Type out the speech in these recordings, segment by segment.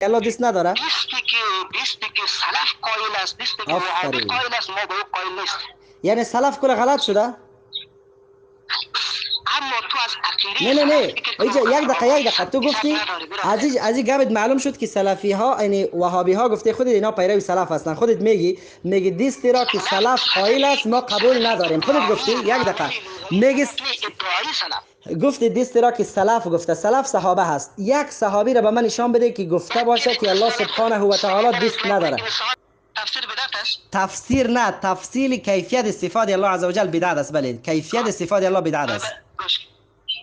الله دست نداره؟ دیستی که سلف قائل است، دیستی که وهابی قائل است، ما به او قائل نیست. یعنی سلف کل غلط شده؟ اما تو از عقیده نه اینجا یک دقیقه تو گفتی از این گفت معلوم شد که سلفی ها یعنی وهابی ها گفته خودت اینا پیرو سلف هستن. خودت میگی دیستی را که سلف قائل است ما قبول نداریم. خودت گفتی یک دقیقه میگی گفتی دیستی را که سلف گفته سلف صحابه هست. یک صحابی را به من نشان بده که گفته باشه که الله سبحانه و تعالی دیست نداره. تفسیر بدعت است. تفسیر نه، تفصیل کیفیت صفات الله عزوجل بدعت است. بله کیفیت صفات الله بدعت است.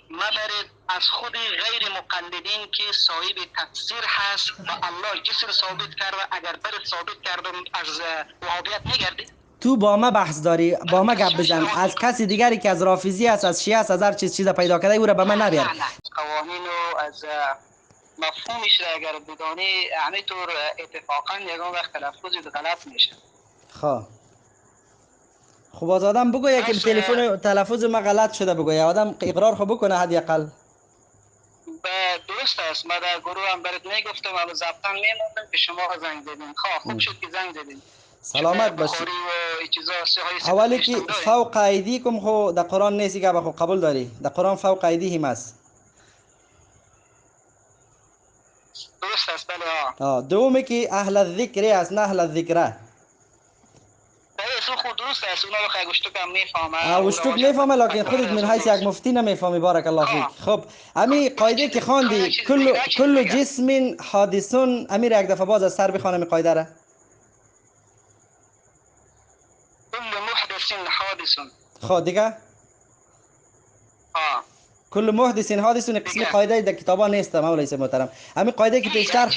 ما برید از خود غیر مقلدین که صاحب تفسیر هست و الله جسر ثابت کرده، اگر برد ثابت کردم از وهابیت میگردی؟ تو با ما بحث داری، با ما گپ بزن. از کسی دیگری که از رافضی است، از شیعه است، از هر چیز پیدا کرده او را به من نبیر. قوانین و از مفهومش را اگر بدانی همینطور اتفاقا یگان وقت تلفظ غلط میشه. خب از آدم بگویه که تلفن تلفظ ما غلط شده بگویه. آدم اقرار خب بکنه حداقل. درست است. ما در گروه هم برات میگفتم اما ضبطا میموندم که شما زنگ زدین. خوب شد که زنگ زدین. سلامت باشی. اولی که فوق ایدیکم خو در قرآن نیستی که خو قبول داری. در قرآن فوق ایدیهم است. درست است بله. دومی که اهل الذکر است نه اهل الذکره. خود درست است. اونا رو گشتک هم میفهمه. گشتک میفهمه لکن خودت من حیث یک مفتی نمیفهمی. بارک الله فیک. خب امی قاعده که خواندی کل جسم حادثون، امیر یک دفعه باز از سر بخوانم قاعده را. كل محدث حادث. خب دیگه کل محدث حادث قسمی قاعده در کتابا نیست مولوی صاحب محترم. همین قاعده که پیشتر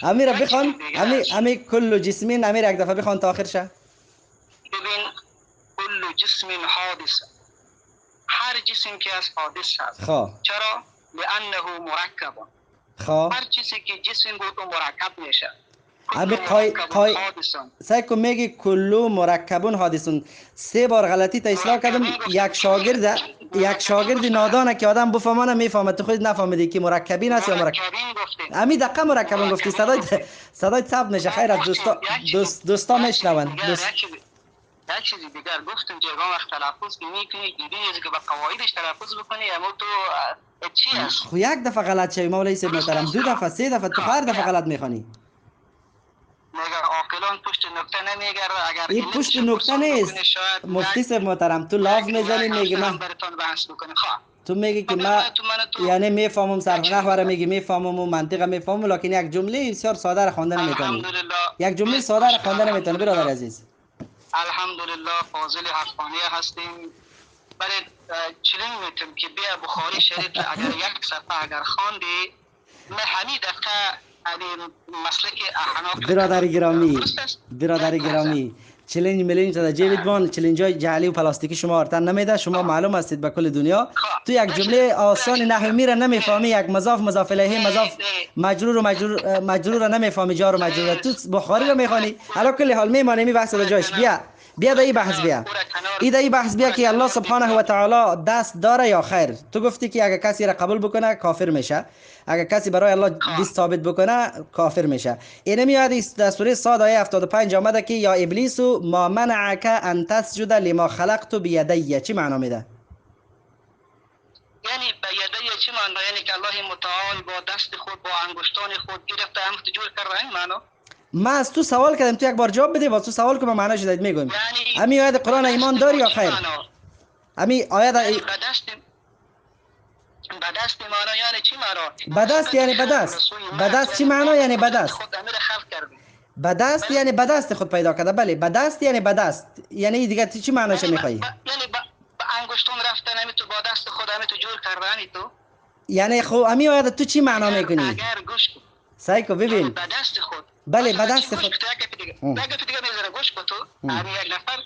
امیر بخوان، همین کل جسم امیر یک دفعه بخوان تا آخرش. ببین کل جسم حادث، هر جسم که از حادث هست. چرا؟ لانه مرکب. هر چیزی که جسم بود مرکب میشه. امی سعی میگی کلو مرکبون حادثون. 3 بار غلطی تا اصلاح کردم. یک شاگرد نادانه که آدم بفهمانه میفهمه. تو خودت نفهمیدی که مرکبین است یا مرکبین امی دقیقه مرکبون گفتی. صدای ثبت میشه. خیر از دوستا میشنون. یک چیزی دیگر گفتم که وقت تلفظ که میکنی دیدی که با قواعدش تلفظ بکنی اما تو چی است؟ خو یک دفعه غلط شوی مولوی صاحب محترم، 2 دفعه 3 دفعه تو هر دفعه غلط میخوانی. مگر عاقلان پشت نکته نمیگرده؟ اگر این پشت نکته نیست مفتی صاحب محترم. تو لاف میزنی میگی من تو میگی که من یعنی میفهمم صرف نحو را میگی میفهمم و منطق میفهمم لکن یک جمله بسیار ساده را خوانده نمیتونی. یک جمله ساده را خوانده نمیتونی برادر عزیز. الحمدلله فاضل حقانی هستیم. برای چنین میتونم که بیا بخاری شریف اگر یک صفحه اگر خواندی نه همین دقیقه مسلک احناف. برادر گرامی چلنج ملنج تا جیبت بان. چلنج های جعلی و پلاستیکی شما ارتن نمیده. شما معلوم هستید به کل دنیا تو یک جمله آسان نحوی میره نمیفهمی. یک مضاف الیه مضاف مجرور نمیفهمی. جار و مجرور تو بخاری رو میخوانی. علی کل حال میمانه می بحث به جایش. بیا در این بحث بیا که الله سبحانه و تعالی دست داره یا خیر. تو گفتی که اگر کسی را قبول بکنه کافر میشه، اگر کسی برای الله دست ثابت بکنه کافر میشه. این میاد در سوره صاد آیه 75 آمده که یا ابلیس ما منعک ان تسجد لما خلقت بیدی. چی معنا میده؟ یعنی بیدی چی معنا؟ یعنی که الله متعال با دست خود با انگشتان خود گرفته هم جور کرده. این معنا ما از تو سوال کردم تو یک بار جواب بده. واسه سوال که ما معناش داد میگم. امی آیه قرآن ایمان داری یا خیر؟ امی آیه به دست معنا یعنی چی معنا؟ بدست یعنی بدست. بدست چی معنا یعنی بدست؟ بدست یعنی بدست خود پیدا کرده. بله بدست یعنی بدست یعنی دیگه چی معناش میخوای؟ یعنی با انگشتون رفتن همی تو با دست خود همی تو جور کرده همی تو. یعنی خب امی آیه تو چی معنا میکنی؟ اگر گوش کن سایکو ببین. به دست خود. بله به دست خود. دیگه میذاره گوش کن تو. همی یک نفر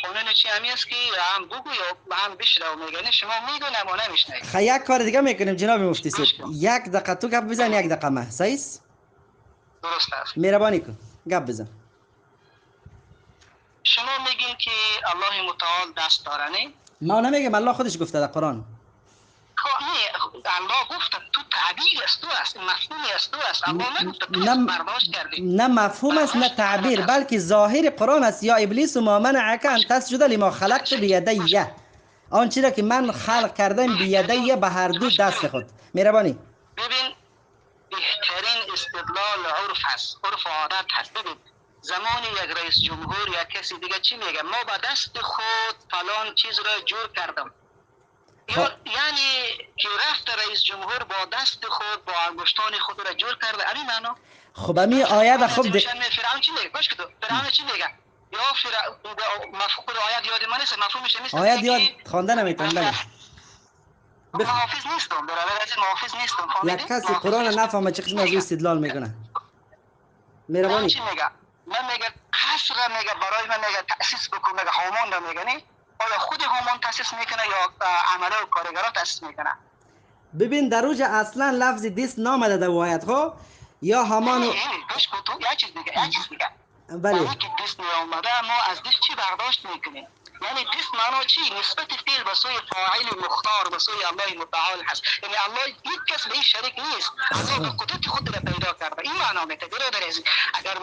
قانون چی همی است که هم بگو یا هم بشنو میگن شما میگن اما نمیشنید. خب یک کار دیگه میکنیم جناب مفتی صاحب. یک دقیقه تو گپ بزن یک دقیقه ما. صحیح است؟ درست است. مهربانی کن گپ بزن. شما میگین که الله متعال دست داره نه؟ ما نمیگم الله خودش گفته در قرآن. الله گفت تو تعبیر است تو است، مفهومی است تو است. الله نگفت تو برداشت کردی. نه مفهوم است نه تعبیر، بلکه ظاهر قرآن است. یا ابلیس ما منعک ان تسجد لما خلقت بیدیه، آن چیزی که من خلق کردم بیدیه به هر دو دست خود. مهربانی ببین بهترین استدلال عرف هست، عرف عادت هست. ببین زمان یک رئیس جمهور یا کسی دیگه چی میگه؟ ما با دست خود فلان چیز را جور کردم. یعنی که رفت رئیس جمهور با دست خود با انگشتان خود را جور کرده. همین معنا. خب امی آیت خب فرعون چی میگه؟ باش که تو فرعون چی میگه؟ یا مفهوم آیت یاد من نیست، مفهومش نیست. آیت یاد خوانده نمیتونم بگم. محافظ نیستم، برادر عزیز محافظ نیستم. یک کسی قرآن نفهمه چه قسم از او استدلال میکنه. مهربانی چی میگه؟ من میگه قصر میگه برای من میگه تأسیس بکن، میگه هامان را میگه نه؟ آیا خود هامان تأسیس میکنه یا عمله و کارگرا تأسیس میکنه؟ ببین در اوج اصلا لفظ دست نامده در آیت ها یا هامان گوش کن تو یک چیز دیگه بله که دست نیامده ما از دست چی برداشت میکنیم؟ یعنی دست معنا چی؟ نسبت فعل به سوی فاعل مختار به سوی الله متعال هست. یعنی الله هیچ کس به این شریک نیست. الله به قدرت خود را پیدا کرده. این معنا میده. برادر عزیز اگر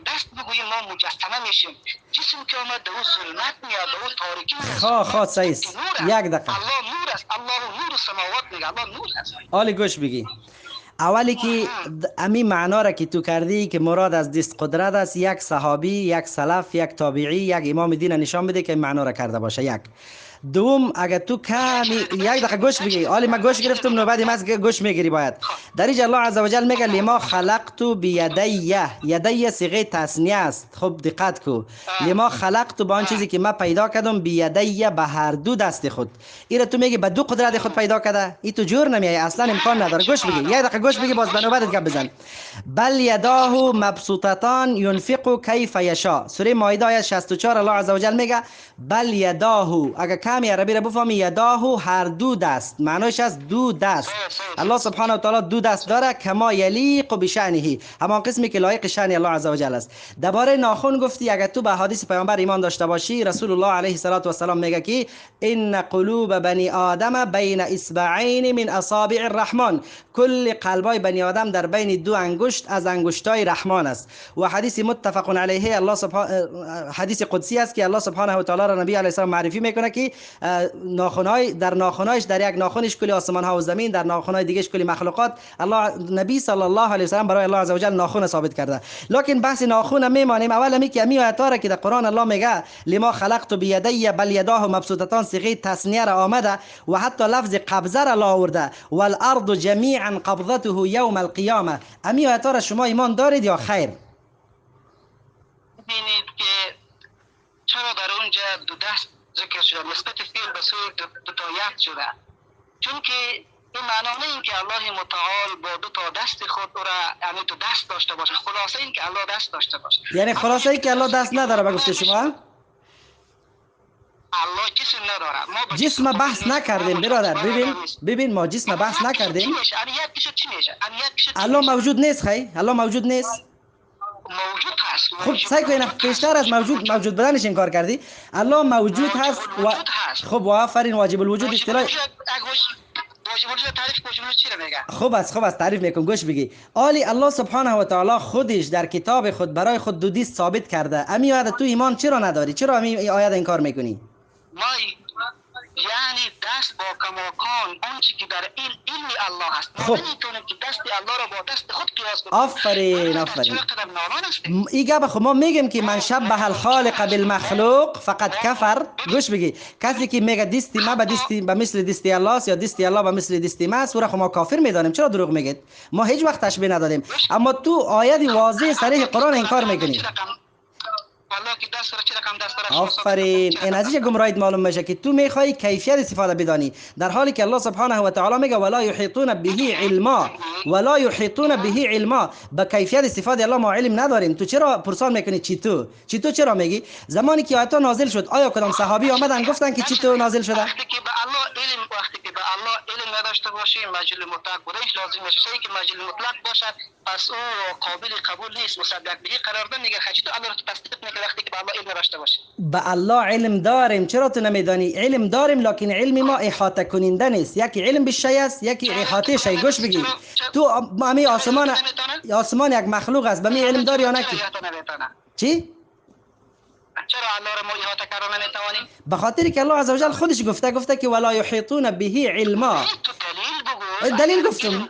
دست بگوییم ما مجسمه میشیم. جسم که اومد در اون ظلمت میاد، در اون تاریکی میاد. خواه سعیس یک دقیقه. الله نور است. الله نور السماوات میگه. الله نور است. آلی گوش بگی. اولی که امی معنا را که تو کردی که مراد از دست قدرت است، یک صحابی، یک سلف، یک تابعی، یک امام دین نشان بده که معنا را کرده باشه. یک دوم اگر تو کمی یک دقیقه گوش بگی. حالی من گوش گرفتم نوبت ما گوش میگیری باید. در اینجا الله عزوجل میگه لما خلقت بیدیه، یدیه صیغه تثنیه است. خب دقت کو. لما خلقت با آن چیزی که من پیدا کردم بیدیه به هر دو دست خود. این تو میگی به دو قدرت خود پیدا کرده؟ این تو جور نمیای، اصلا امکان نداره. گوش بگی. یک دقیقه گوش بگی باز به نوبتت گپ بزن. بل یداه مبسوطتان ينفق کیف یشاء. سوره مائده آیه 64 الله عزوجل میگه بل یداه. اگر کمی عربی را بفهمی یداه هر دو دست، معنیش از دو دست. الله سبحانه و تعالی دو دست داره کما یلیق بشأنه، همان قسمی که لایق شأن الله عزوجل است. درباره ناخن گفتی اگر تو به حدیث پیامبر ایمان داشته باشی، رسول الله علیه السلام میگه که ان قلوب بنی آدم بین اصبعین من اصابع الرحمن، کل قلبای بنی آدم در بین دو انگشت از انگشتای رحمان است. و حدیث متفق علیه الله حدیث قدسی است که الله سبحانه و تعالی را نبی علیه السلام معرفی میکنه که ناخن‌های در ناخن‌هایش، در یک ناخنش کل آسمان ها و زمین، در ناخن‌های دیگه‌اش کل مخلوقات. الله نبی صلی الله علیه و سلم برای الله عزوجل ناخن ثابت کرده. لکن بحث ناخن میمانیم. اولا میگه امی آیات را که در قرآن الله میگه لما خلقت بیدی بل یداه مبسوطتان صیغه تثنیه را آمده و حتی لفظ قبضه را آورده والارض جمیعا قبضته یوم القیامه. امی آیات را شما ایمان دارید یا خیر؟ ببینید که چرا در اونجا دو دست ذکر شده، نسبت فعل به سوی دو تا یک شده؟ چون که این معنا نه این که الله متعال با دو تا دست خود او را یعنی دو دست داشته باشه. خلاصه این که الله دست داشته باشه. یعنی خلاصه این که الله دست نداره به گفته شما؟ الله جسم نداره. ما جسم بحث نکردیم برادر. ببین ما جسم بحث نکردیم. الله موجود نیست. خیلی الله موجود نیست. موجود هست. خب سعی کنین پیشتر از موجود بودنش انکار کردی. الله موجود هست و خب آفرین واجب الوجود اصطلاح واجب الوجود تعریف واجب الوجود چی رو میگه؟ خوب است تعریف میکنم. گوش بگی. آلی الله سبحانه و تعالی خودش در کتاب خود برای خود دو دست ثابت کرده. امی آیت تو ایمان چرا نداری؟ چرا امی آیت انکار میکنی؟ ما یعنی دست با کماکان اون چی که در این علم الله هست. ما نمیتونیم که دست الله رو با دست خود قیاس کنیم. آفرین. این گپ خب ما میگیم که من شبه الخالق بالمخلوق فقط کفر. گوش بگی. کسی که میگه دستی ما به مثل دستی الله است یا دستی الله به مثل دستی ما است، او را خب ما کافر میدانیم. چرا دروغ میگید؟ ما هیچ وقت تشبیه ندادیم. اما تو آیت واضح صریح قرآن انکار میکنی. آفرین. این ازش گمراهیت معلوم میشه که تو میخوای کیفیت استفاده بدانی، در حالی که الله سبحانه و تعالی میگه ولا یحیطون به علما. به کیفیت استفاده الله ما علم نداریم. تو چرا پرسان میکنی چی تو چرا میگی؟ زمانی که آیات نازل شد آیا کدام صحابی آمدن گفتن که چی تو نازل شده؟ وقتی که به الله علم نداشته باشیم مجهول مطلق بودنش لازم میشه. که مجهول مطلق باشد پس او قابل قبول نیست، مصدق به قرار نمیگیره. چی تو الله رو تصدیق میکنه وقتی که به الله علم داشته باشی. به الله علم داریم. چرا تو نمیدانی؟ علم داریم لکن علم ما احاطه کننده نیست. یکی علم به شی است، یکی احاطه شی. گوش بگی تو امی آسمان یک مخلوق است، به می علم داری یا نه؟ چی؟ چرا الله را ما احاطه کردن نمیتوانیم؟ به خاطر که الله عزوجل خودش گفته که ولا یحیطون به علما. تو دلیل بگو. دلیل گفتم.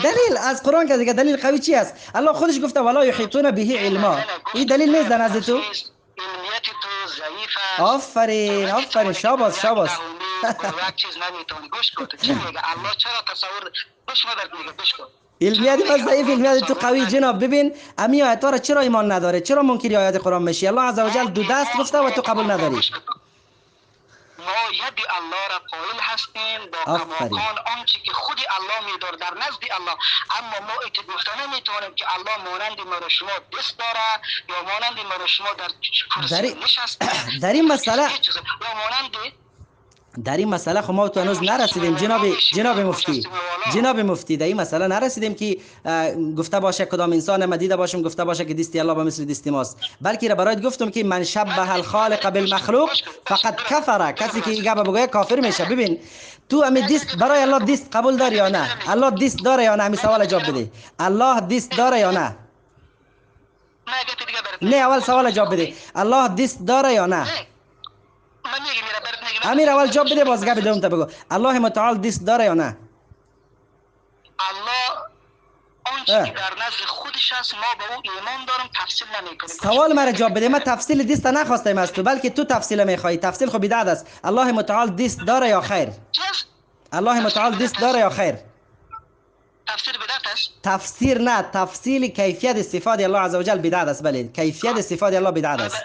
دلیل از قرآن که دیگه دلیل قوی چی است؟ الله خودش گفته ولا یحیطون به علما. این دلیل نیست در نزد تو؟ علمیت تو ضعیف است. آفرین آفرین، شاباس شاباس. یک چیز نمیتونی. گوش کن. چی میگه الله؟ چرا تصور؟ گوش مادر میگه گوش کن. علمیت بس ضعیف، علمیت تو قوی. جناب ببین امی آیات را چرا ایمان نداره؟ چرا منکر آیات قرآن میشی؟ الله عزوجل دو دست گفته و تو قبول نداری. ما ید الله را قائل هستیم با کماکان آنچه که خود الله میدار در نزد الله، اما ما ایت گفته نمیتونیم که الله مانند ما را شما دست داره یا مانند ما را شما در کرسی نشسته در این مسئله یا مانند در این مسئله خب ما تو هنوز نرسیدیم جناب مفتی در این مسئله نرسیدیم که گفته باشه کدام انسان ما دیده باشم گفته باشه که دستی الله به مثل دستی ماست، بلکه را برایت گفتم که من شبه الخالق بالمخلوق فقط کفره. کسی که این بگه کافر میشه. ببین تو امی دست برای الله دست قبول داری یا نه؟ الله دست داره یا نه؟ همین سوال جواب بده. الله دست داره یا نه؟ نه اول سوال جواب بده. الله دست داره یا نه؟ امیر اول جواب بده باز گپ دوم تا بگو. الله متعال دست داره یا نه؟ الله آنچه که در نزد خودش است ما به او ایمان دارم، تفصیل نمیکنیم. سوال مرا جواب بده. ما تفصیل دست نخواستیم از تو، بلکه تو تفصیل میخوای. تفصیل خب بدعت است. الله متعال دست داره یا خیر؟ الله متعال دست داره یا خیر؟ تفسیر بدعت است. تفسیر نه، تفصیل کیفیت صفات الله عزوجل بدعت است. بله کیفیت صفات الله بدعت است.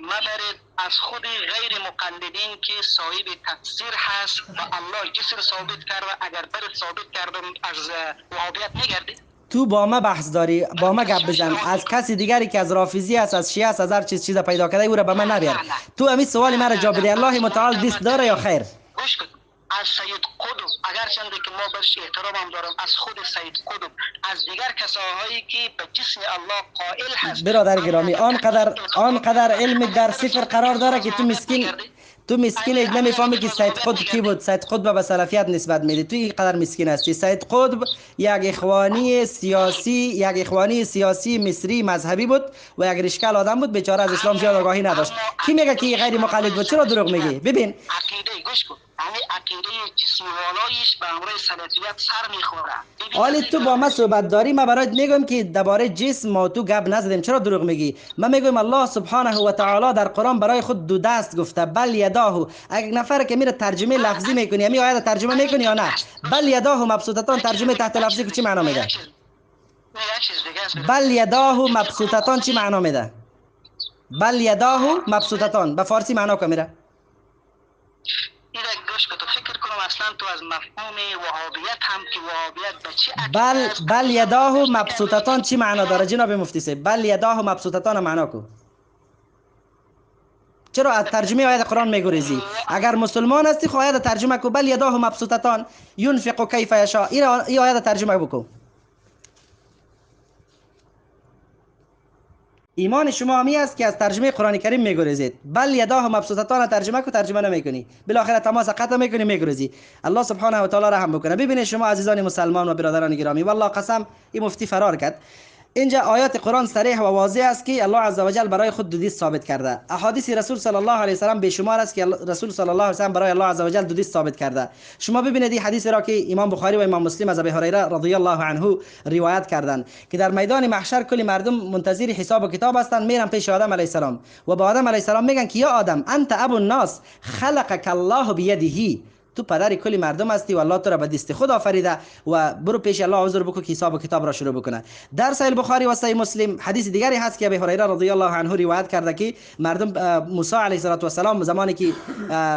ما برید از خود غیر مقلدین که صاحب تفسیر هست و الله جسر ثابت کرده، اگر برد ثابت کردم از وهابیت نگردید. تو با ما بحث داری، با ما گپ بزن. از کسی دیگری که از رافضی است، از شیعه است، از هر چیز پیدا کرده او را به من نبیر. تو همین سوال مرا جواب بده. الله متعال دست داره یا خیر؟ گوش کن. از سید قطب اگر چنده که ما برش احترام دارم، از خود سید قطب، از دیگر کساهایی که به جسم الله قائل هست. برادر گرامی آنقدر علم در صفر قرار داره که تو مسکین نمیفهمی که سید قطب کی بود. سید قطب به سلفیت نسبت میده. تو اینقدر مسکین هستی. سید قطب یک اخوانی سیاسی مصری مذهبی بود و یک رشکل آدم بود، بیچاره از اسلام زیاد آگاهی نداشت. کی میگه که غیر مقلد بود؟ چرا دروغ میگی؟ ببین عقیده گوش کن. همین عقیده جسمی والایش به امر سلفیت سر میخوره. حالی تو با ما صحبت داری، ما برات میگم که درباره جسم ما تو گپ نزدیم. چرا دروغ میگی؟ من میگم الله سبحانه و تعالی در قرآن برای خود دو دست گفته. بل یداه. اگه نفر که میره ترجمه لفظی میکنی، همین آیه ترجمه میکنی یا نه؟ بل یداه مبسوطتان ترجمه تحت لفظی چی معنا میده؟ بل یداه مبسوطتان چی معنا میده؟ بل یداه مبسوطتان به فارسی معنا که میره؟ گوش کن. تو فکر کنم اصلا تو از مفهوم وهابیت هم که وهابیت به چی بل یداه مبسوطتان چی معنا داره جناب مفتی صاحب؟ بل یداه مبسوطتان معنا کو. چرا از ترجمه آیه قرآن میگریزی؟ اگر مسلمان هستی خب آیه ترجمه کو. بل یداه مبسوطتان ينفق کیف یشاء. این آیه ترجمه بکو. ایمان شما همی است که از ترجمه قرآن کریم میگریزید. بل یداه مبسوطتان ترجمه کو، ترجمه نمیکنی، بالاخره تماس قطع میکنی، میگریزی. الله سبحانه و تعالی رحم بکنه. ببینید شما عزیزان مسلمان و برادران گرامی، والله قسم این مفتی فرار کرد. اینجا آیات قرآن صریح و واضح است که الله عزوجل برای خود دو دست ثابت کرده. احادیث رسول صلی الله علیه و سلم بیشمار است که رسول صلی الله علیه و سلم برای الله عزوجل دو دست ثابت کرده. شما ببینید این حدیث را که امام بخاری و امام مسلم از ابی هریره رضی الله عنه روایت کردند که در میدان محشر کلی مردم منتظر حساب و کتاب هستند، میرن پیش آدم علیه السلام و به آدم علیه السلام میگن که یا آدم انت ابو الناس خلقك الله بیده. تو پدر کلی مردم هستی و الله تو را به دست خود آفریده و برو پیش الله عذر بکو که حساب و کتاب را شروع بکنه. در صحیح بخاری و صحیح مسلم حدیث دیگری هست که ابی هریره رضی الله عنه روایت کرده که مردم موسی علیه السلام زمانی که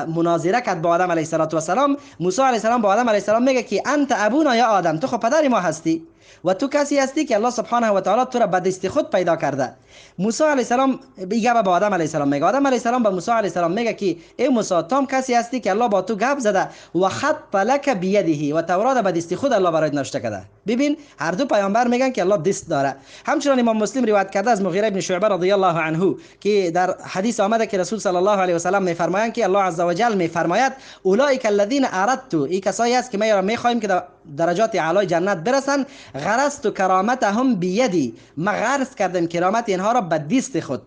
مناظره کرد با آدم علیه السلام، موسی علیه السلام با آدم علیه السلام میگه که انت ابونا یا آدم، تو خب پدر ما هستی و تو کسی هستی که الله سبحانه و تعالی تو را به دست خود پیدا کرده. موسی علیه السلام میگه به آدم علیه السلام میگه، آدم علیه السلام به موسی علیه السلام میگه که ای موسی تو هم کسی هستی که الله با تو گپ زده و خط لک بیده و تورات به دست خود الله برات نوشته کرده. ببین هر دو پیامبر میگن که الله دست داره. همچنان امام مسلم روایت کرده از مغیره ابن شعبه رضی الله عنه که در حدیث آمده که رسول صلی الله علیه و سلم میفرمایند که الله عز و جل میفرماید اولئک الذین اردت، این کسایی است که ما میخوایم که درجات اعلی جنت برسن، غرست کرامتهم بیدی، ما غرس کردم کرامت اینها را به دست خود،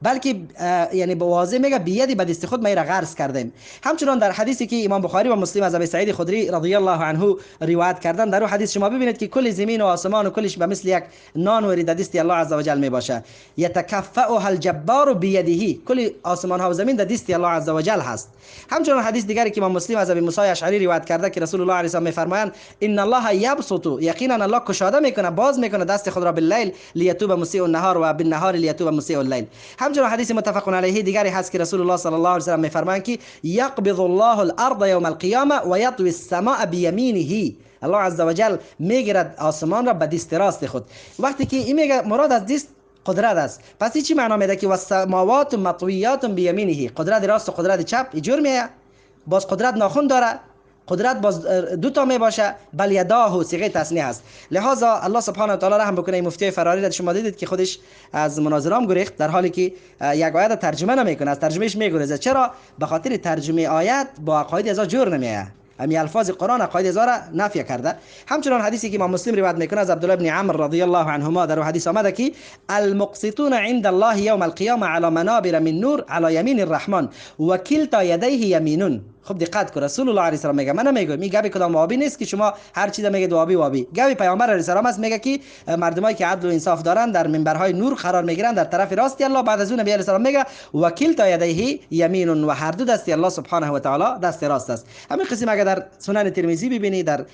بلکه یعنی به واضح میگه بیدی به دست خود ما را غرس کردیم. همچنان در حدیثی که امام بخاری و مسلم از ابی سعید خدری رضی الله عنه روایت کردن، در اون حدیث شما ببینید که کل زمین و آسمان و کلش به مثل یک نان و در دست الله عز و جل می باشه. یتکفئها الجبار بیده، کل آسمان ها و زمین در دست الله عز و جل هست. همچنان حدیث دیگری که امام مسلم از ابی موسی اشعری روایت کرده که رسول الله علیه و سلم میفرمایند ان الله یبسط، یقینا الله کشاده میکنه، باز میکنه دست خود را باللیل لیتوب مسیء النهار و بالنهار لیتوب مسیء الليل. همچنان حدیث متفق علیه دیگری هست که رسول الله صلی الله علیه و سلم میفرمایند که یقبض الله الارض یوم القیامه و یطوی السماء بیمینه، الله عز و جل میگیرد آسمان را به دست راست خود. وقتی که این میگه مراد از دست قدرت است، پس این چی معنا میده که والسماوات مطویات بیمینه، قدرت راست و قدرت چپ اینجور میه، باز قدرت ناخن داره، قدرت باز دو تا می باشه، بل یداه صیغه تثنیه است. لذا الله سبحانه و تعالی رحم بکنه. مفتی فراری را شما دیدید که خودش از مناظرام گریخت در حالی که یک آیت ترجمه نمیکنه، از ترجمهش میگریزه. چرا؟ به خاطر ترجمه آیت با عقاید ازا جور نمیه، امی الفاظ قرآن عقاید ازا را نفی کرده. همچنان حدیثی که امام مسلم روایت میکنه از عبدالله بن عمرو رضی الله عنهما، در حدیث آمده که المقسطون عند الله یوم القیامه علی منابر من نور علی یمین الرحمن و کلتا یدیه یمینون. خب دقت کن، رسول الله علیه السلام میگه، من نمیگم، میگه کدام وابی نیست که شما هر چیز میگید وابی. گوی پیامبر علیه السلام است میگه که مردمایی که عدل و انصاف دارن در منبرهای نور قرار میگیرن در طرف راست الله. بعد از اون نبی علیه السلام میگه وکیل تا یدیه یمین، و هر دو دست الله سبحانه و تعالی دست راست است. همین قسم اگر در سنن ترمذی ببینی، در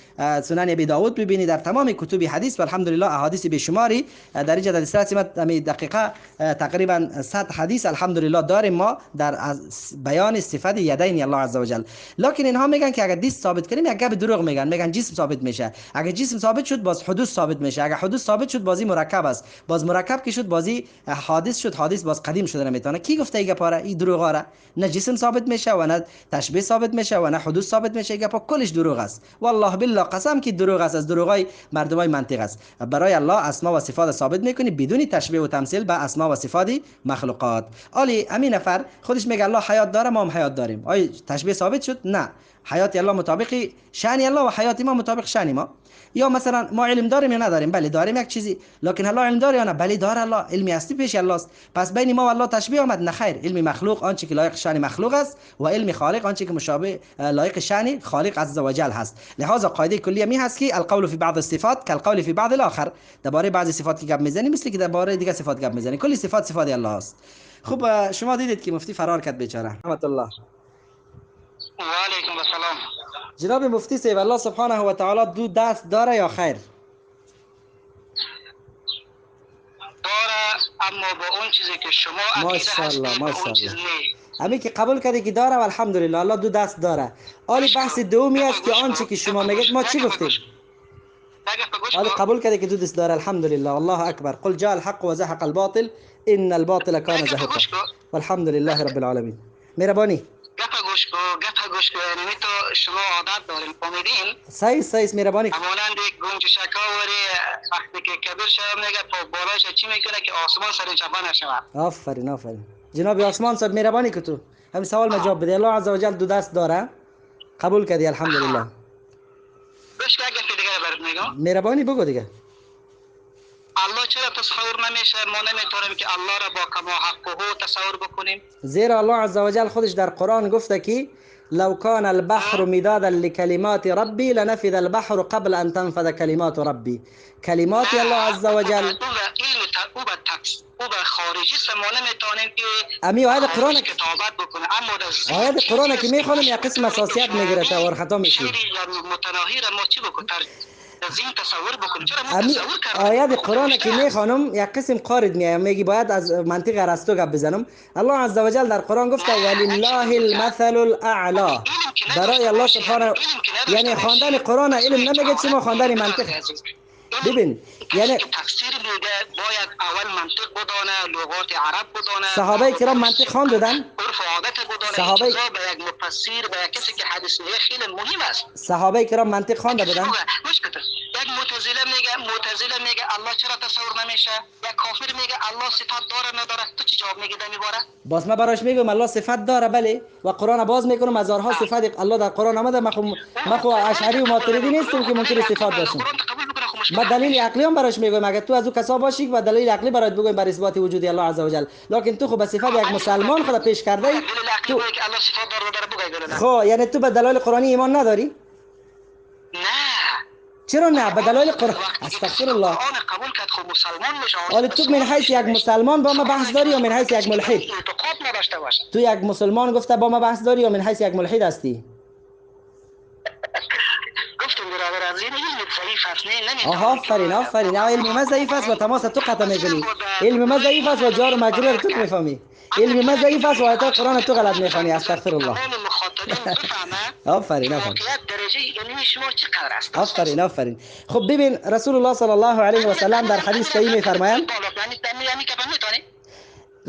سنن ابی داود ببینی، در تمام کتب حدیث الحمدلله احادیث بیشماری در اینجا در اسرات دقیقه تقریبا 100 حدیث الحمدلله داریم ما در بیان صفات یدین الله عز و جل. لکن اینها میگن که اگر دست ثابت کنیم یک گپ دروغ میگن جسم ثابت میشه. اگر جسم ثابت شد باز حدوث ثابت میشه، اگر حدوث ثابت شد بازی مرکب است، باز مرکب که شد بازی حادث شد، حادث باز قدیم شده نمیتونه. کی گفته این گپا را؟ این دروغا را. نه جسم ثابت میشه و نه تشبیه ثابت میشه و نه حدوث ثابت میشه. این گپا کلش دروغ است، والله بالله قسم که دروغ است، از دروغای مردمای منطق است. برای الله اسما و صفات ثابت میکنی بدون تشبیه و تمثیل به اسما و صفات مخلوقات. علی امین نفر خودش میگه الله حیات داره، ما هم حیات داریم. آیا تشبیه ثابت شد؟ نه، حیات الله مطابق شأن الله و حیات ما مطابق شأن ما. یا مثلا ما علم داریم یا نداریم؟ بله داریم یک چیزی، لکن الله علم داره یا نه؟ بله داره، الله علمی هستی پیش الله است. پس بین ما و الله تشبیه آمد؟ نه خیر، علم مخلوق آنچه که لایق شأن مخلوق است و علم خالق آنچه که مشابه لایق شأن خالق عز و جل هست. لذا قاعده کلی می هست که القول فی بعض الصفات کالقول فی بعض الاخر، درباره بعضی صفات که گپ میزنی مثل که درباره دیگه صفات گپ میزنی. کلی صفات صفات الله است. خب شما دیدید که مفتی فرار کرد بیچاره. رحمت الله. و علیکم السلام. جناب مفتی صاحب، الله سبحانه و تعالی دو دست داره یا خیر؟ داره، اما با اون چیزی که شما عقیده هستید با اون چیز نه. همین که قبول کردی که داره و الحمدلله الله دو دست داره. آلی بحث دومی است که آنچه که شما میگید ما چی گفتیم؟ آلی قبول کردی که دو دست داره الحمدلله، الله اکبر. قل جاء الحق و زهق الباطل ان الباطل كان زهوقا والحمد لله رب العالمین. مهربانی گپ گوش کو، یعنی تو شما عادت دارین فهمیدین؟ صحیح مهربانی. همانند گنج شکاوری وقتی که کبیر شد میگه تو بالایش چی میکنه که آسمان سر جبه نشود. آفرین جناب آسمان صاحب مهربانی که تو همین سوال ما جواب بده. الله عز و جل دو دست داره، قبول کردی الحمدلله. بش که اگه دیگه برات میگم مهربانی بگو دیگه. الله چرا تصور نمیشه؟ ما نمیتونیم که الله را با کما حقه تصور بکنیم، زیرا الله عز و جل خودش در قرآن گفته که لو كان البحر مدادا لكلمات ربي لنفذ البحر قبل ان تنفذ كلمات ربي. كلمات الله عز و جل او به خارجی سمانه میتونیم که امی آیت قرآن کتابت بکنه، اما در آیت قرآن که میخوانم یک قسم اساسیات میگیره تا ور خطا میشی. متناهی را ما چی بکنیم؟ زین تصور بکنیم. چرا ما تصور کردیم؟ آیات قرآن که میخوانم یک قسم قارد میگی باید از منطق ارسطو گپ بزنم. الله عز و جل در قرآن گفته ولله المثل الاعلى. برای الله سبحانه، یعنی خواندن قرآن علم نمیگه چی، ما خواندن منطق. ببین یعنی تفسیر میگه باید اول منطق بدانه، لغات عرب بدانه. صحابه کرام منطق خواندن، عرف و عادت بدانه. صحابه به یک مفسر، به یک کسی که حدیث میگه خیلی مهم است. صحابه کرام منطق خوانده بودن. مشکل یک معتزله میگه الله چرا تصور نمیشه؟ یک کافر میگه الله صفات داره نداره، تو چی جواب میگی در میباره؟ باز ما براش میگم الله صفت داره بله و قرآن باز میکنم هزارها صفت الله در قرآن آمده. ما خو اشعری و ماتریدی نیستم که ممکن صفات باشیم. ما دلیل عقلی هم براش میگم اگه تو از اون کسا باشی و دلیل عقلی برات بگم بر اثبات وجود الله عز و جل، لکن تو خو به صفت یک مسلمان خود پیش کرده ای تو. الله صفات داره بگو. خو یعنی تو به دلایل قرآنی ایمان نداری؟ نه. چرا نه؟ به دلایل قرآن. استغفر الله. قرآن قبول کرد خو مسلمان میشه. حالا تو من حیث یک مسلمان با ما بحث داری یا من حیث یک ملحد؟ اعتقاد نداشته باشه. تو یک مسلمان گفته با ما بحث داری یا من حیث یک ملحد هستی؟ گفتم برادر عزیز علم ضعیف است نه. آفرین آفرین. علم ما ضعیف است و تماس تو قطع میکنی. علم ما ضعیف است و جار و مجرور تو میفهمی. علم ما ضعیف است و آیات قرآن تو غلط میخوانی. استغفر الله. تمام مخاطبین بفهمه. آفرین آفرین. درجه علمی شما چقدر است؟ آفرین آفرین. خب ببین رسول الله صلی الله علیه و سلم در حدیث صحیح میفرمایند،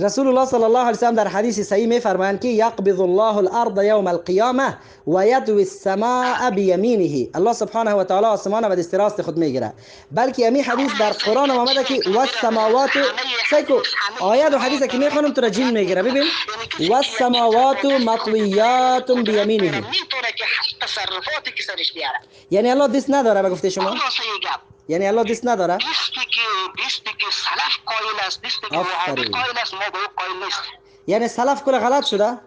رسول الله صلی الله علیه و سلم در حدیث صحیح میفرمایند که یقبض الله الارض یوم القیامه و یدوی السماء بیمینه. الله سبحانه و تعالی آسمان به دست راست خود میگیره. بلکه همین حدیث در قرآن آمده که و السماوات سیکو آیات و حدیث که میخوانم تو را جن میگیره. ببین و السماوات مطویات بیمینه، یعنی الله دست نداره به گفته شما؟ یعنی الله دست نداره؟ دستی که سلف قائل است، دستی که وهابی قائل است، ما به او قائل نیست. یعنی سلف کل غلط شده؟ اما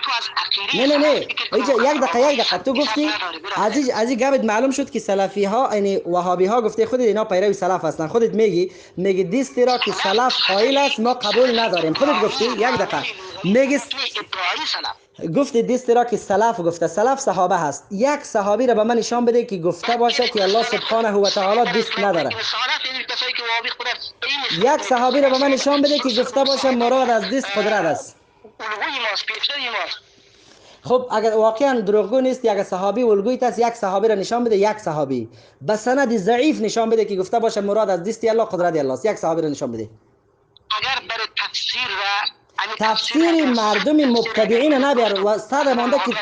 تو از عقیده نه یک دقیقه تو گفتی از این گفت معلوم شد که سلفی ها یعنی وهابی ها گفته خودت اینا پیرو سلف هستن. خودت میگی دستی را که سلف قائل است ما قبول نداریم. خودت گفتی یک دقیقه میگی گفت دستی را که سلف گفته سلف صحابه هست. یک صحابی را به من نشان بده که گفته باشه که الله سبحانه و تعالی دست نداره. یک صحابی را به من نشان بده که گفته باشه مراد از دست قدرت است. خب اگر واقعا دروغگو نیست اگر صحابی الگویت است یک صحابی را نشان بده، یک صحابی به سند ضعیف نشان بده که گفته باشه مراد از دست الله قدرت الله است. یک صحابی را نشان بده. اگر برای تفسیر تفسیر مردم مبتدعین نبیر و استاد مانده که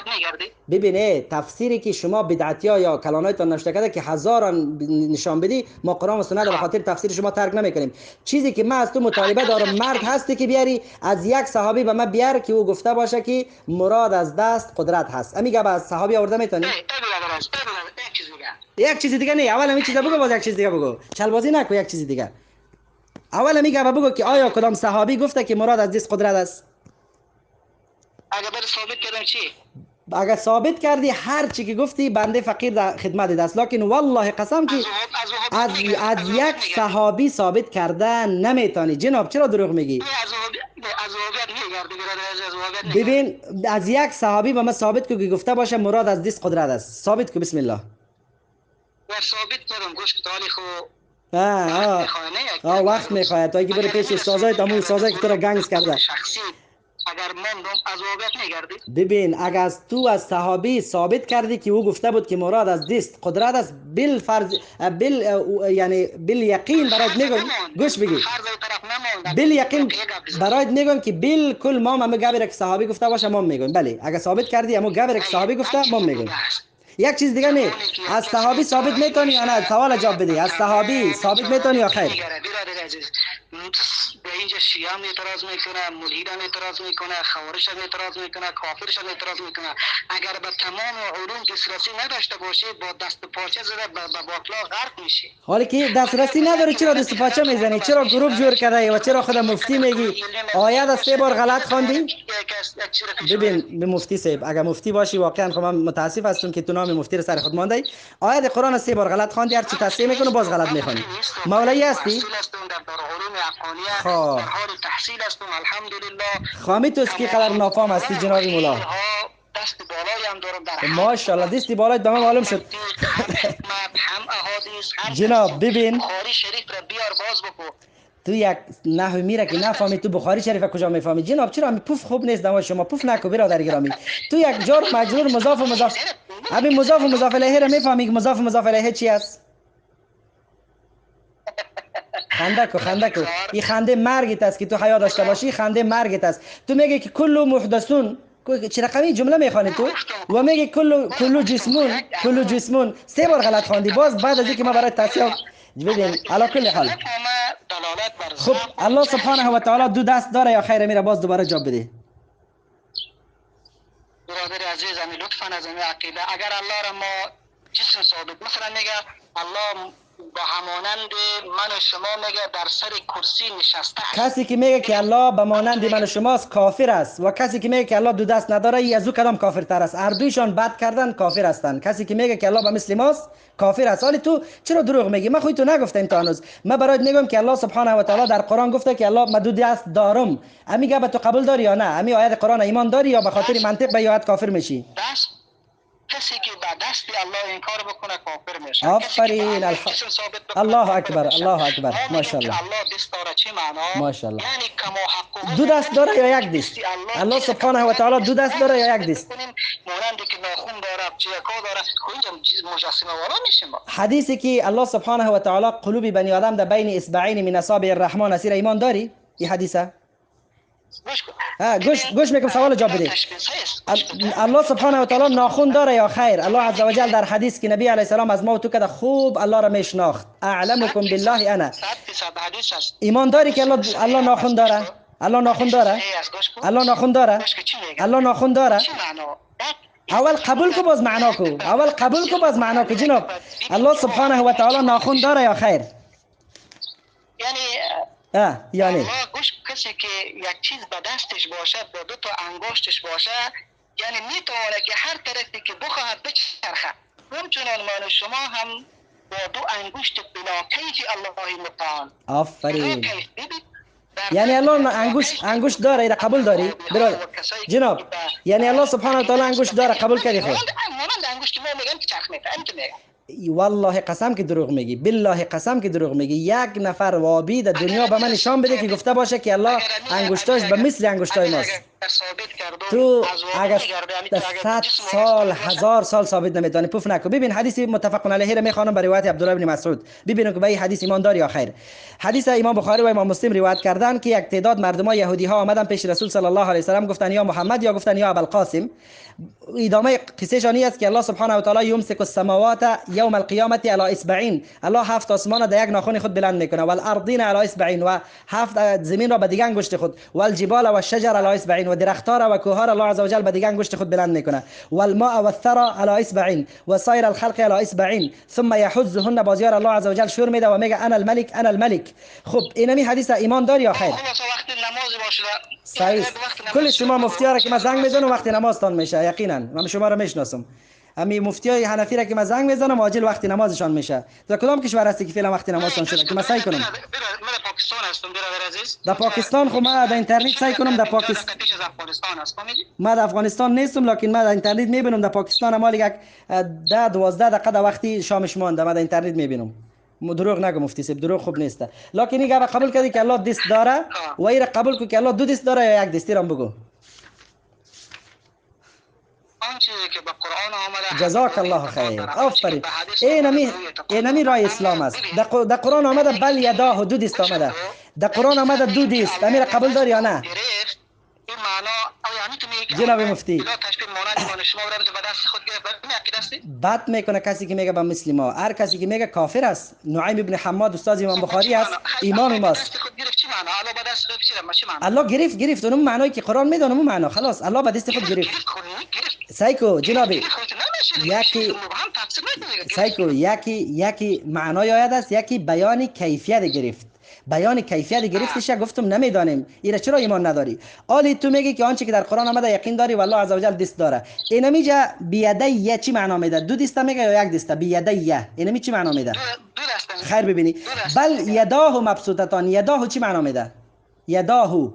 ببینه تفسیری که شما بدعتیا یا کلانایتان نوشته کرده که هزاران نشان بدی ما قرآن و سنت به خاطر تفسیر شما ترک نمیکنیم. چیزی که من از تو مطالبه دارم مرد هستی که بیاری از یک صحابی به من بیار که او گفته باشه که مراد از دست قدرت هست. امیگه با صحابی آورده میتونی؟ یک چیز دیگه نه. اول همین چیزا بگو باز یک چیز دیگه بگو. چلبازی نکو. یک چیز دیگه اول میگه بگو که آیا کدام صحابی گفته که مراد از دست قدرت است؟ اگر بر ثابت کردم چی؟ اگر ثابت کردی هر چی که گفتی بنده فقیر در خدمت است، لکن والله قسم که از یک صحابی ثابت کرده نمیتونی. جناب چرا دروغ میگی؟ ببین از یک صحابی به من ثابت کو که گفته باشه مراد از دست قدرت است. ثابت کو. بسم الله. ثابت کردم گوش تاریخ وقت میخواهد تا که بره پیش استازای تمام استازای که تو را گنگس کرده. اگر من از واقعیت میگردی ببین اگر تو از صحابی ثابت کردی که او گفته بود که مراد از دست قدرت است یعنی بالیقین برات میگم گوش بگی بالیقین برات میگم که بالکل ما گبر که صحابی گفته باشه ما میگم بله اگر ثابت کردی اما گبر که صحابی گفته ما میگم. یک چیز دیگه نه. از صحابی ثابت میتونی یا نه؟ سوال جواب بده. از صحابی ثابت میتونی یا خیر؟ به اینجا شیعه هم اعتراض میکنه، ملحد هم اعتراض میکنه، خوارج هم اعتراض میکنه، کافرش هم اعتراض میکنه. اگر به تمام علوم دسترسی نداشته باشی با دست پاچه زده به باطلا غرق میشی. حالا که دسترسی نداری چرا دست پاچه میزنی؟ چرا گروه جور کرده و چرا خود مفتی میگی آیات از 3 بار غلط خواندی؟ ببین به مفتی صاحب اگر مفتی باشی واقعا خب من متاسف هستم که تو نام مفتی رو سر خود مانده. آیات قرآن از 3 بار غلط خواندی، هر چی تصحیح میکنه باز غلط میخونی. مولوی هستی؟ در حال تحصیل هستم الحمدلله. خامی تو اسکی قدر نافام هستی جناب مولا. دست بالایی هم دارم در ماشاءالله دستی بالای دامه معلوم شد. هم احادیث جناب ببین بخاری شریف را بیار باز بکن. تو یک نحوی میره که نفهمی تو بخاری شریف کجا میفهمی؟ جناب چرا همین پوف خوب نیست دما شما پوف نکو برادر گرامی. تو یک جار مجرور مضاف و مضاف همین مضاف و مضاف الیه را میفهمی که مضاف و مضاف الیه چی است؟ خنده کو این خنده مرگت است که تو حیا داشته باشی. خنده مرگت است. تو میگی که کل محدثون چه رقمی جمله میخوانی تو و میگی کلو جسمون 3 بار غلط خواندی. باز بعد از اینکه ما برای تصحیح ببین علی کل حال خب الله سبحانه و تعالی 2 دست داره یا خیر؟ میره باز دوباره جواب بده. برادر عزیزم لطفا از این عقیده اگر الله را ما جسم ثابت مثلا میگه الله با همانند من و شما میگه در سر کرسی نشسته است. کسی که میگه که الله به مانند من و شماست کافر است و کسی که میگه که الله 2 دست نداره ای از او کدام کافرتر است؟ هر دویشان بد کردن کافر هستند. کسی که میگه که الله به مثل ماست کافر است. حالی تو چرا دروغ میگی؟ من خودت نگفتم تا هنوز. من برات میگم که الله سبحانه و تعالی در قرآن گفته که الله من 2 دست دارم. امی گفت تو قبول داری یا نه؟ امی آیت قرآن ایمان داری یا به خاطر منطق به آیت کافر میشی؟ کسی که با دست الله این کار بکنه کافر میشه. آفرین الله اکبر الله اکبر ماشاءالله الله دست داره چه معنا؟ ماشاءالله. یعنی کما حق 2 دست داره یا 1 دست؟ الله سبحانه و تعالی 2 دست داره یا 1 دست؟ مانند که ناخن داره چیکا داره اینجا مجسمه والا میشه. حدیثی که الله سبحانه و تعالی قلوب بنی آدم در بین اصبعین من اصابع الرحمن اسیر ایمان داری؟ این حدیثه گوش میکنم سوال جواب بده. الله سبحانه و تعالی ناخن داره یا خیر؟ الله عز و جل در حدیث که نبی علیه السلام از ما و تو کده خوب الله را میشناخت اعلمکم بالله انا. ایمان داری که الله ناخن داره؟ الله ناخن داره؟ الله ناخن داره؟ الله ناخن داره؟ اول قبول کو باز معنا کو. اول قبول کو باز معنا کو جناب. الله سبحانه و تعالی ناخن داره یا خیر؟ یعنی الله گوش کسی که یک چیز به دستش باشه با 2 تا انگشتش باشه یعنی میتونه که هر طرفی که بخواهد بچرخه. همچنان من و شما هم با 2 انگشت بلا کیف الله متعال. آفرین. یعنی الله انگشت داره اینا قبول داری؟ برادر جناب یعنی الله سبحانه و تعالی انگشت داره قبول کردی خود؟ مانند انگشت ما میگن که چرخ میکنه انت میگن. والله قسم که دروغ میگی. بالله قسم که دروغ میگی. 1 نفر وابی در دنیا به من نشان بده که گفته باشه که الله انگشتاش به مثل انگشتای ماست. تو اگر 100 سال 1000 سال ثابت نمیتونی پوف نکو. ببین حدیث متفق علیه را میخوانم به روایت عبدالله بن مسعود. ببینید که به این حدیث ایمان داری یا خیر. حدیث امام بخاری و امام مسلم روایت کردن که یک تعداد مردم یهودی ها آمدن پیش رسول صلی الله علیه و سلم گفتن یا محمد یا گفتن یا ابوالقاسم. ادامه قصه شانی است که الله سبحانه و تعالی یمسک السماوات یوم القیامه علی اصبعین. الله 7 آسمان در یک ناخن خود بلند میکنه و الارضین علی اصبعین و 7 زمین را به دیگه انگشت خود و الجبال و الشجر علی اصبعین و درختها را و کوها را الله عز و جل به دیگه انگشت خود بلند میکنه و الماء و الثرى علی اصبعین و سایر الخلق علی اصبعین ثم یحزهن بازیار الله عز و جل شور میده و میگه انا الملک انا الملک. خب اینمی حدیث ایمان داری یا خیر؟ وقت نماز باشه صحیح. کل شما مفتی‌ها که ما زنگ میزنم وقتی نمازتان میشه یقینا من شما را میشناسم. امی مفتیای حنفی را که من زنگ میزنم عاجل وقتی نمازشان میشه. در کدام کشور هستی که فعلا وقتی نمازشان شده که من سعی کنم؟ من پاکستان هستم برادر عزیز. در پاکستان خب من در اینترنت سعی کنم در پاکستان. من در افغانستان نیستم لکن من در اینترنت میبینم در پاکستان مال یک 10 12 دقیقه وقتی شامش مونده من در اینترنت میبینم. دروغ نگو مفتی صاحب دروغ خوب نیست. لکن این قبول کردی که الله دست داره و این قبول کو که الله 2 دست داره یا 1 دستی رام بگو. آنچه که به قرآن آمده جزاک الله خیر. آفرین. اینمی رای اسلام است. در قرآن آمده بل یداه 2 دست آمده. در قرآن آمده 2 دست. امیر قبول داری یا نه؟ این معنا جناب مفتی تشبیه مانند شما را به دست خود گرفت بد میکنه کسی که میگه به مسلما. هر کسی که میگه کافر است. نعیم ابن حماد استاد امام بخاری است امام ماست. الله گرفت اون معنایی که قرآن میدونه اون معنا خلاص الله به دست خود گرفت. سایکو جنابی یکی معنای آیت است یکی بیان کیفیت گرفت. بیان کیفیت گرفتش گفتم نمیدانیم اینا چرا ایمان نداری؟ آلی تو میگی که آنچه که در قرآن آمده یقین داری و الله عز و جل دست داره. اینمی جا بیدیه چی معنا میده؟ 2 دست میگه یا 1 دست؟ بیدیه اینمی چی معنا میده؟ خیر ببینی بل یداه مبسوطتان. یداه چی معنا میده؟ یداه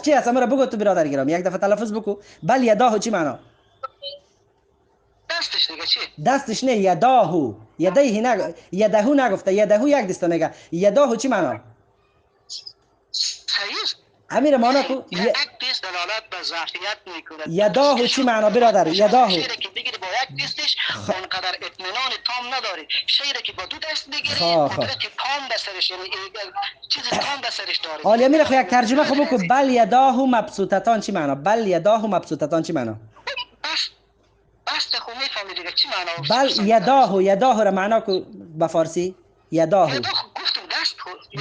چی است امر بگو تو برادر گرام یک دفعه تلفظ بکو. بل یداه چی معنا؟ دستش دیگه چی؟ دستش نه یداهو یدیه نه یدهو نگفته یدهو 1 دست میگه یداهو چی معنا؟ صحیح امیر مانا کو یک تست دلالت به ظرفیت میکنه. یداه چی معنا برادر؟ یداه شیری که بگیری با یک دستش اونقدر اطمینان تام نداری. شیری که با دو دست بگیری قدرت تام به سرش، یعنی چیز تام به سرش داری. حالا امیر خو یک ترجمه خوب بکن. بل یداه مبسوطتان چی معنا؟ بل یداه مبسوطتان چی معنا؟ بس خو میفهمی دیگه چی معنا؟ بل یداه را معنا کو به فارسی؟ یداه گفتم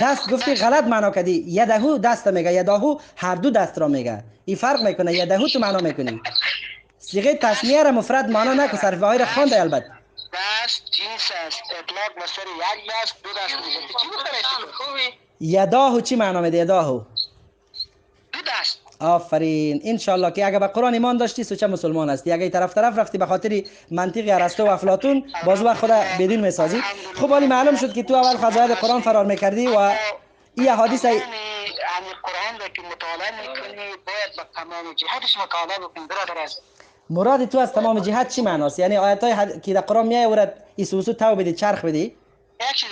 دست گفتی غلط معنا کردی. یدهو دست میگه، یداهو هر دو دست را میگه. این فرق میکنه. یدهو تو معنا میکنی. صیغه تسنیه را مفرد معنا نکو، صرف های را خوانده البته. دست جنس است، اطلاق به سر یک دست دو دست میشه. چی بخوره خوبی؟ یداهو چی معنا میده؟ یداهو دو دست. آفرین. انشالله که اگه به قرآن ایمان داشتی سوچه مسلمان هستی. اگه طرف رفتی به خاطر منطق ارسطو و افلاطون باز وقت خود بدین میسازی. خب حالی معلوم شد که تو اول فضایل قرآن فرار میکردی و این حدیث یعنی قرآن را که مطالعه میکنی باید با تمام جهتش مطالعه بکنی برادر عزیز. مراد تو از تمام جهت چی معناست؟ یعنی آیات های که در قرآن میای ورد ایسوسو تو بدی چرخ بدی؟ یک چیز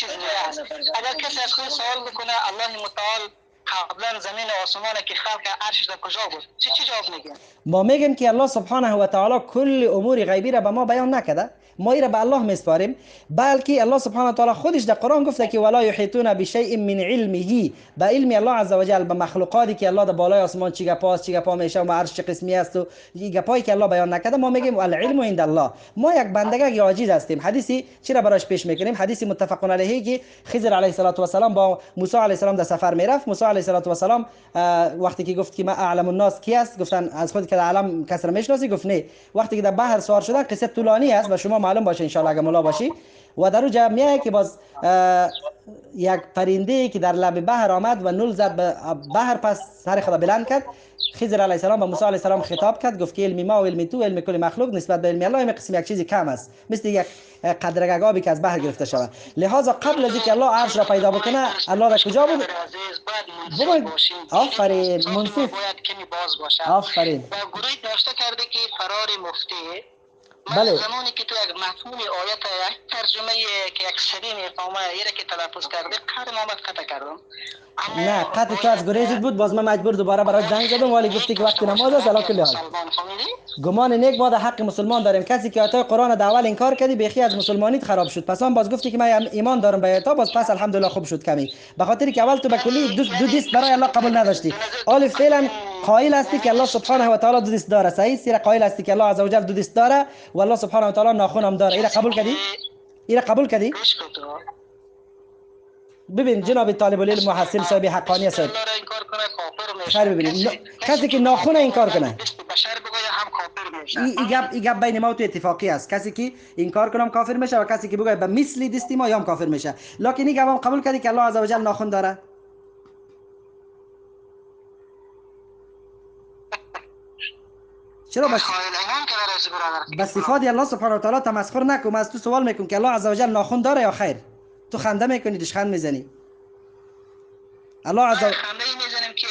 دیگه است. اگر کسی از خود سوال بکنه الله متعال قبلا زمین و آسمان که خلق عرشش در کجا بود، چی جواب میگیم؟ ما میگیم که الله سبحانه و تعالی کل امور غیبی را به ما بیان نکرده، ما این را به الله میسپاریم، بلکه الله سبحانه و تعالی خودش در قرآن گفته که ولا یحیطون بشیء من علمه، به علم الله عز و جل، به مخلوقاتی که الله در بالای آسمان چی گپا میشه و عرش چه قسمی است و گپایی که الله بیان نکرده، ما میگیم العلم عند الله. ما یک بندگی عاجز هستیم. حدیثی چرا براش پیش میکنیم؟ حدیث متفق علیه که خضر علیه السلام با موسی علیه السلام در سفر میرفت. موسی علیه السلام وقتی که گفت که ما اعلم الناس کی است، گفتن از خود که علم کسر میشناسی؟ گفت نه. وقتی که در بحر سوار شدن، قصه طولانی است و شما معلوم باشه ان شاء الله اگه مولا باشی، و در اونجا میگه که باز یک پرنده که در لب بحر آمد و نول زد به بحر، پس سر خدا بلند کرد. خضر علیه السلام به موسی علیه السلام خطاب کرد، گفت که علم ما و علم تو علم کل مخلوق نسبت به علم الله این قسم یک چیزی کم است، مثل یک قدرگاه آبی که از بحر گرفته شود. لذا قبل از اینکه الله عرش را پیدا بکنه، الله در کجا بود؟ آفرین، منصف باید کمی باز باشه. آفرین. و گروهی نوشته کرده که فرار مفتی. بله. زمانی که تو یک مفهوم آیت یک ترجمه که یک سرین اقامه ایره که تلفظ کرده قهر محمد قطع کردم. نه قطع تو از گریزت بود، باز من مجبور دوباره برای زنگ زدم، ولی گفتی که وقت نماز است. علا کل حال گمان نیک ما در حق مسلمان داریم. کسی که آیات قرآن در اول انکار کردی بیخی از مسلمانیت خراب شد، پس باز گفتی که من ایمان دارم به آیات، باز پس الحمدلله خوب شد کمی، به خاطر که اول تو به کلی دو دست برای الله قبول نداشتی. حالا فعلا قائل هستی که الله سبحانه و تعالی دو دست داره، صحیح؟ سیر قائل هستی که الله عز و جل دو دست داره و الله سبحانه و تعالی ناخن هم داره. اینا قبول کردی؟ اینا قبول کردی؟ ببین جناب طالب العلم محسن صاحب حقانی صاحب، خیر ببینید کسی که ناخن انکار کنه، این گپ بین ما تو اتفاقی است. کسی که انکار کنم کافر میشه و کسی که بگه به مثل دستی ما یا هم کافر میشه. لکن این گپ قبول کردی که الله عز و جل ناخن داره؟ چرا بس صفات الله سبحانه و تعالی تمسخر نکن. از تو سوال میکنم که الله عز و جل ناخن داره یا خیر؟ تو خنده میکنی، دشخند میزنی. الله عز و جل خنده میزنیم که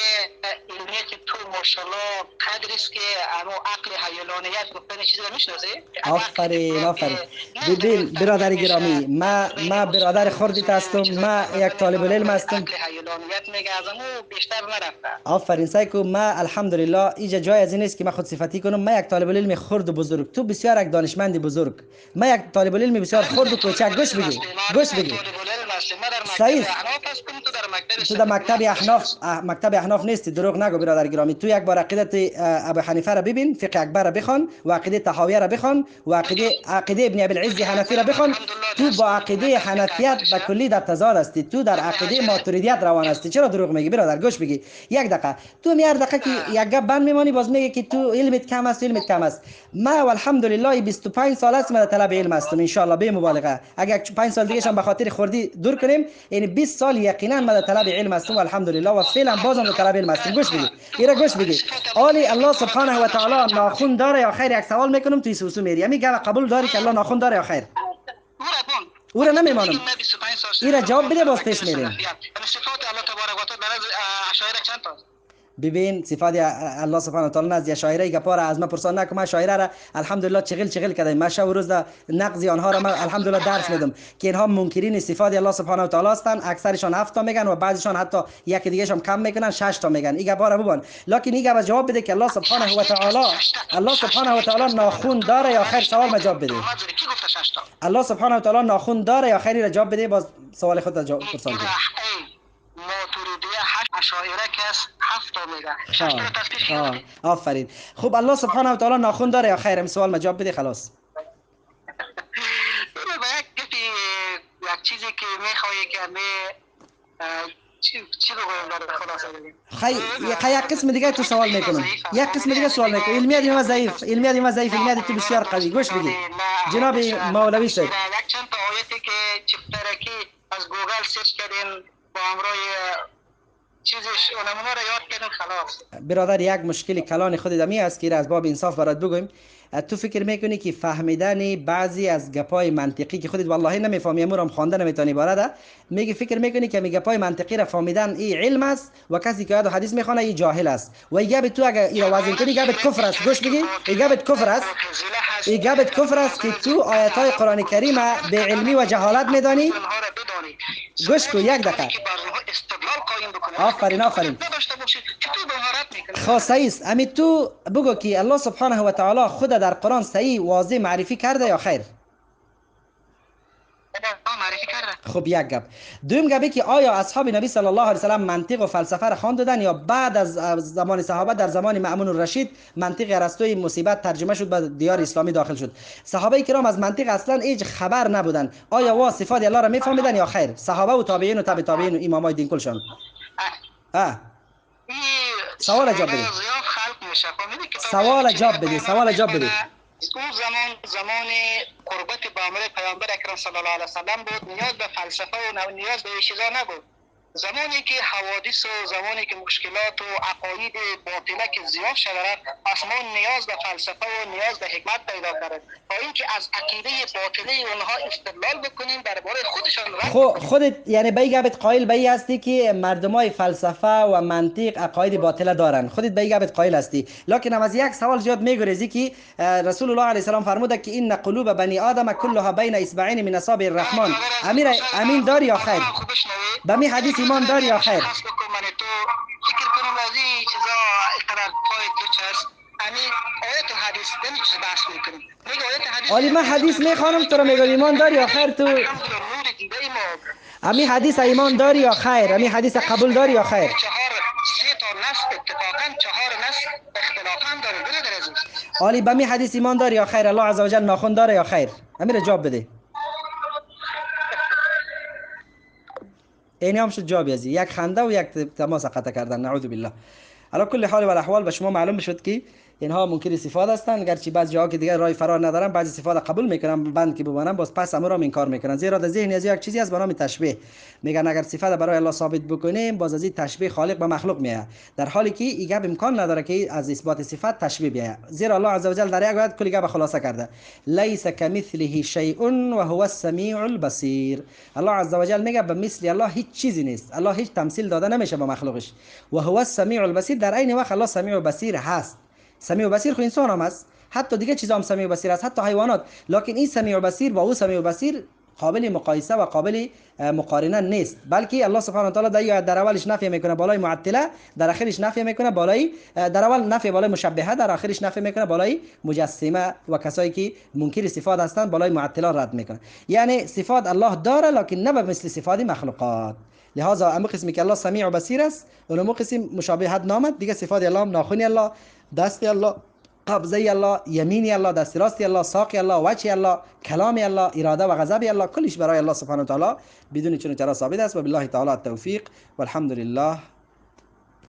علمیت تو ماشاءالله قدر است که اما عقل حیوانیت گفتن چیزی رو میشناسه. آفرین. ببین برادر گرامی، ما برادر خردت هستم، ما یک طالب العلم هستم. عقل حیوانیت میگه از اون بیشتر نرفته. آفرین سایکو، ما الحمدلله اینجا جای از این است که ما خود صفتی کنم. ما یک طالب العلم خرد و بزرگ، تو بسیار یک دانشمند بزرگ. ما یک طالب العلم بسیار خرد و کوچک. گوش بگی صحیح. تو در مکتب احناف نیستی، دروغ نگو برادر گرامی. تو یک بار عقیده ابو حنیفه را ببین، فقه اکبر را بخوان و عقیده طحاویه را بخوان و عقیده ابن ابی العز حنفی را بخوان. تو با عقیده حنفیت به کلی در تضاد هستی، تو در عقیده ماتوریدیت روان هستی. چرا دروغ میگی برادر؟ گوش بگی یک دقیقه. تو هر دقیقه که یک گپ بند میمانی باز میگی که تو علمت کم است. ما الحمدلله 25 سال است من طلب علم هستم ان شاء الله به مبالغه. اگر 5 سال دیگه هم به خاطر خوردی دور کنیم، یعنی 20 سال یقینا من طلب علم هستم الحمدلله و فعلا بازم در طلب علم هستم. گوش بگی گوش بگی علی الله سبحانه و تعالی ناخن داره یا خیر؟ یک سوال میکنم توی سوسو میری، همین گپ قبول داری که الله ناخن داره یا خیر؟ او را نمیمانم. این را جواب بده باز پیش میریم. صفات الله تبارک و تعالی برای اشاعره چند تا؟ ببین صفات الله سبحانه و تعالی نزد شاعره گپا را از ما پرسان نکم. شاعره را الحمدلله چغل کردیم. ما شب و روز نقض آنها را ما الحمدلله درس میدم که اینها منکرین صفات الله سبحانه و تعالی هستند. اکثرشان 7 تا میگن و بعضیشان حتی یک دیگه هم کم میکنن 6 تا میگن. این گپا را ببین، لکن این گپ جواب بده که الله سبحانه و تعالی ناخون داره یا خیر؟ سوال ما جواب بده. الله سبحانه و تعالی ناخون داره یا خیر؟ را جواب بده. باز سوال خودت جواب پرسان کن. ماتوریدیه 8 اشاعره کس 7 تا میگه 6 تا تصدیق. آفرین. خب الله سبحانه و تعالی ناخون داره یا خیر؟ سوال ما جواب بده خلاص. یک چیزی که میخوایی که چی بگویم در خلاصه بگیم؟ خیلی یک قسم دیگه تو سوال میکنم. یک قسم دیگه سوال میکنم. علمیت ما ضعیف، علمیت تو بسیار قوی. گوش بگی جناب مولوی صاحب، یک چند تا آیتی که چپترکی از گوگل سرچ کردین با همراه چیزش نمونه را یاد کردین خلاص. برادر یک مشکل کلان خود دمی است که از باب انصاف برات بگویم. تو فکر میکنی که فهمیدن بعضی از گپای منطقی که خودت والله نمیفهمی، امورم خوانده نمیتونی بارده، میگی فکر میکنی که گپای منطقی را فهمیدن این علم است و کسی که حدیث میخونه این جاهل است و این گپ تو اگر اینا وزن کنی گپت کفر است. گوش بگی این گپت کفر است. این گپت کفر است که تو آیات های قرآن کریم به علمی و جهالت میدانی. گوش کو یک دقیقه. آفرین. خاصه است. امی تو بگو که الله سبحانه و تعالی خود در قرآن صحیح واضح معرفی کرده یا خیر؟ معرفی کرده. خب یک گپ. دوم گپی که آیا اصحاب نبی صلی الله علیه و سلم منطق و فلسفه را خواندن یا بعد از زمان صحابه در زمان مأمون الرشید منطق ارسطوی مصیبت ترجمه شد به دیار اسلامی داخل شد؟ صحابه کرام از منطق اصلا هیچ خبر نبودن. آیا وا صفات الله را میفهمیدن یا خیر؟ صحابه و تابعین و تبع تابعین و امامای دین کلشان. سوال جواب بده. سوال جواب بده. اون زمان قربت با امر پیامبر اکرم صلی الله علیه و سلم بود، نیاز به فلسفه و نیاز به چیزا نبود. زمانی که حوادث و زمانی که مشکلات و عقاید باطله که زیاد شده، اصلا نیاز به فلسفه و نیاز به حکمت پیدا کرد تا اینکه از عقیده باطله اونها استدلال بکنیم درباره خودشان. خودت یعنی به این گپت قائل به این هستی که مردمای فلسفه و منطق عقاید باطله دارن؟ خودت به این گپت قائل هستی. لکن هم از یک سوال زیاد میگریزی که رسول الله علیه السلام فرموده که این قلوب بنی آدم کلها بین اصبعین من اصابع الرحمن. امین داری یا خیر؟ به می حدیث ایمان داری یا خیر؟ فکر کنم از این چیزا اقرار پای تو چست امین آیت و حدیث دمی چیز بحث میکنیم. علی من حدیث میخوانم تو را میگم ایمان داری یا خیر؟ تو امی حدیث ایمان داری یا خیر؟ امی حدیث قبول داری یا خیر؟ 3 تا نص اتفاقا 4 نص اختلافا داره برادر عزیز. علی به می حدیث ایمان داری یا خیر؟ الله عزوجل ناخون داره یا خیر؟ امیر جواب بده. این هم شد جوابی از یک خنده و یک تماس قطع کردن. نعوذ بالله. علی کل حال و احوال به شما معلوم شد که اینها منکر صفات هستند، گرچه بعضی جاها که دیگه راه فرار ندارن، بعضی صفات قبول میکنن بند که بمانن باز پس امر را انکار میکنن. زیرا در ذهن از یک چیزی از به نام تشبیه، میگن اگر صفت برای الله ثابت بکنیم باز از این تشبیه خالق به مخلوق میاد، در حالی که این گپ امکان نداره که از اثبات صفت تشبیه بیاید. زیرا الله عزوجل در یک آیه کلی گپ خلاصه کرده: لیس کمثله شیء و هو السمیع البصیر. الله عزوجل میگه به مثل الله هیچ چیزی نیست، الله هیچ تمثیل داده نمیشه به مخلوقش. و هو السمیع البصیر، در عین وقت الله سمیع و بصیر هست. سمیع و بصیر خو انسان هم است، حتی دیگه چیزا هم سمیع و بصیر است، حتی حیوانات. لکن این سمیع و بصیر با او سمیع و بصیر قابل مقایسه و قابل مقارنه نیست. بلکه الله سبحانه و تعالی در اولش نفی میکنه بالای معطله، در آخرش نفی میکنه بالای، در اول نفی بالای مشبهه، در آخرش نفی میکنه بالای مجسمه و کسایی که منکر صفات هستند بالای معطله رد میکنه. یعنی صفات الله داره لکن نه مثل صفات مخلوقات. لہذا اما قسمی که الله سمیع و بصیر است، اونمو قسم مشابهت نامد دیگه. صفات الله هم ناخونی الله، دست الله، قبضه الله، یمینی الله، دست راستی الله، ساق الله، وجه الله، کلام الله، اراده و غضب الله، کلش برای الله سبحانه و تعالی بدون چون چرا ثابت است. و بالله تعالی التوفیق والحمد لله.